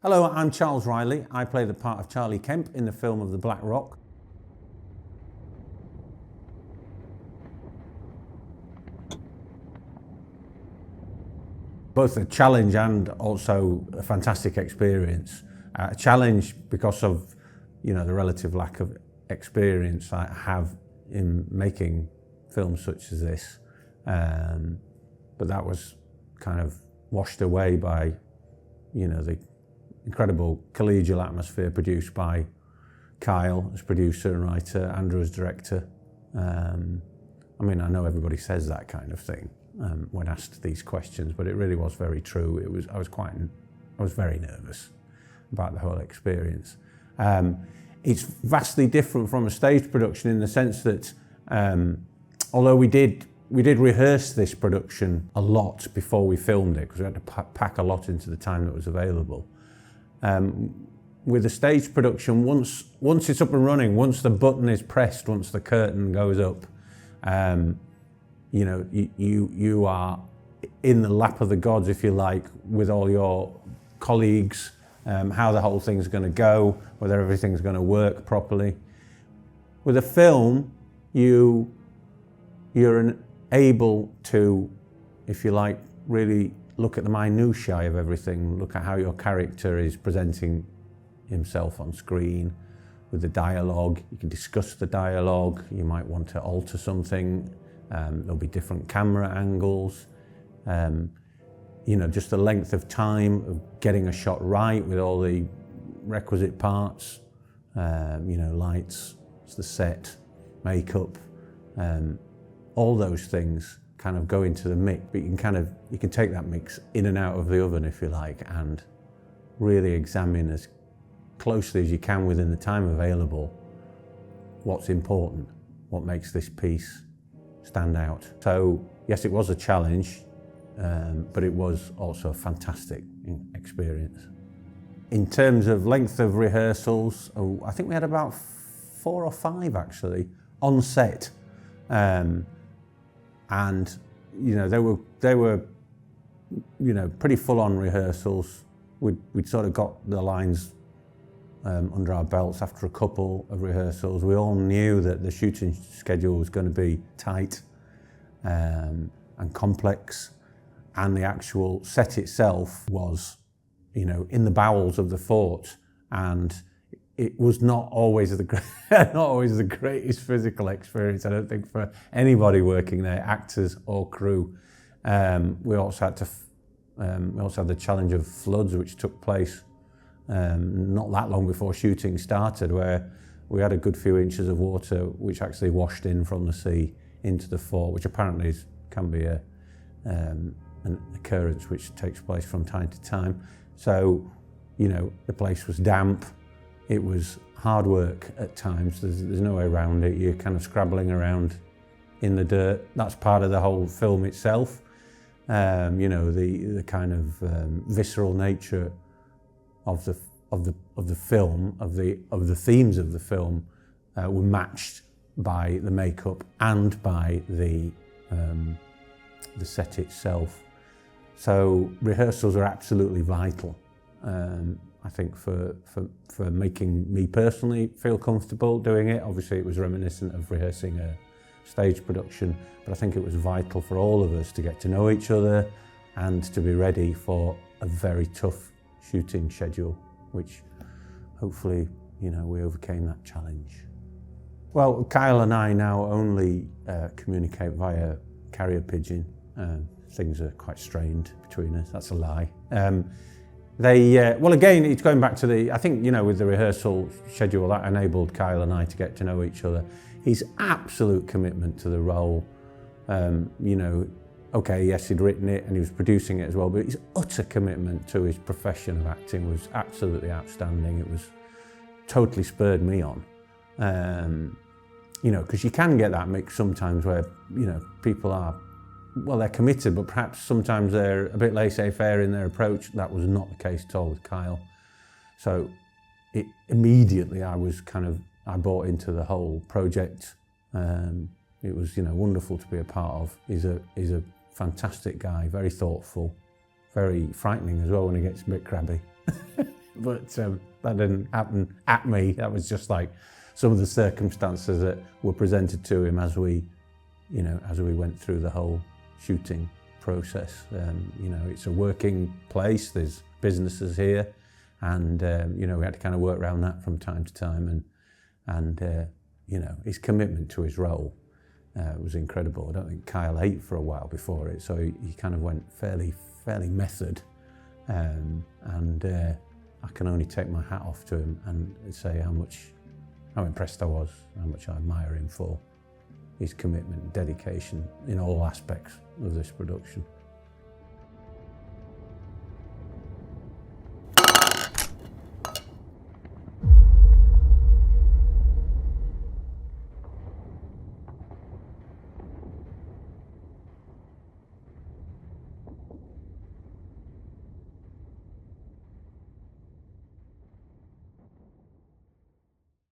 Hello, I'm Charles Riley. I play the part of Charlie Kemp in the film of The Black Rock. Both a challenge and also a fantastic experience. A challenge because of, the relative lack of experience I have in making films such as this. But that was kind of washed away by, the incredible collegial atmosphere produced by Kyle as producer and writer, Andrew as director. I know everybody says that kind of thing when asked these questions, but it really was very true. I was very nervous about the whole experience. It's vastly different from a stage production in the sense that although we did rehearse this production a lot before we filmed it, because we had to pack a lot into the time that was available. With a stage production, once it's up and running, once the button is pressed, once the curtain goes up, you are in the lap of the gods, if you like, with all your colleagues, how the whole thing's going to go, whether everything's going to work properly. With a film, you're able to, if you like, really look at the minutiae of everything, look at how your character is presenting himself on screen with the dialogue. You can discuss the dialogue, you might want to alter something, there'll be different camera angles, just the length of time of getting a shot right with all the requisite parts, lights, the set, makeup, all those things kind of go into the mix, but you can take that mix in and out of the oven, if you like, and really examine as closely as you can within the time available what's important, what makes this piece stand out. So yes, it was a challenge, but it was also a fantastic experience. In terms of length of rehearsals, I think we had about 4 or 5 actually on set. And they were pretty full-on rehearsals. We'd sort of got the lines under our belts after a couple of rehearsals. We all knew that the shooting schedule was going to be tight and complex, and the actual set itself was, in the bowels of the fort, and it was not always the greatest physical experience, I don't think, for anybody working there, actors or crew. We also had the challenge of floods, which took place not that long before shooting started, where we had a good few inches of water which actually washed in from the sea into the fort, which apparently can be an occurrence which takes place from time to time. So, the place was damp. It was hard work at times. There's no way around it. You're kind of scrabbling around in the dirt. That's part of the whole film itself. The kind of visceral nature of the film, of the themes of the film, were matched by the makeup and by the set itself. So rehearsals are absolutely vital. I think for making me personally feel comfortable doing it. Obviously it was reminiscent of rehearsing a stage production, but I think it was vital for all of us to get to know each other and to be ready for a very tough shooting schedule, which hopefully, we overcame that challenge. Well, Kyle and I now only communicate via carrier pigeon. Things are quite strained between us, that's a lie. Well, again, it's going back to I think, with the rehearsal schedule, that enabled Kyle and I to get to know each other. His absolute commitment to the role, okay, yes, he'd written it and he was producing it as well, but his utter commitment to his profession of acting was absolutely outstanding. It was totally spurred me on. Because you can get that mix sometimes where, people are, well, they're committed, but perhaps sometimes they're a bit laissez-faire in their approach. That was not the case at all with Kyle. So immediately I bought into the whole project. It was, wonderful to be a part of. He's a fantastic guy, very thoughtful, very frightening as well when he gets a bit crabby. but that didn't happen at me. That was just like some of the circumstances that were presented to him as we went through the whole shooting process. It's a working place, there's businesses here, and we had to kind of work around that from time to time, and his commitment to his role was incredible. I don't think Kyle ate for a while before it, so he kind of went fairly method, and I can only take my hat off to him and say how impressed I was, how much I admire him for his commitment and dedication in all aspects of this production.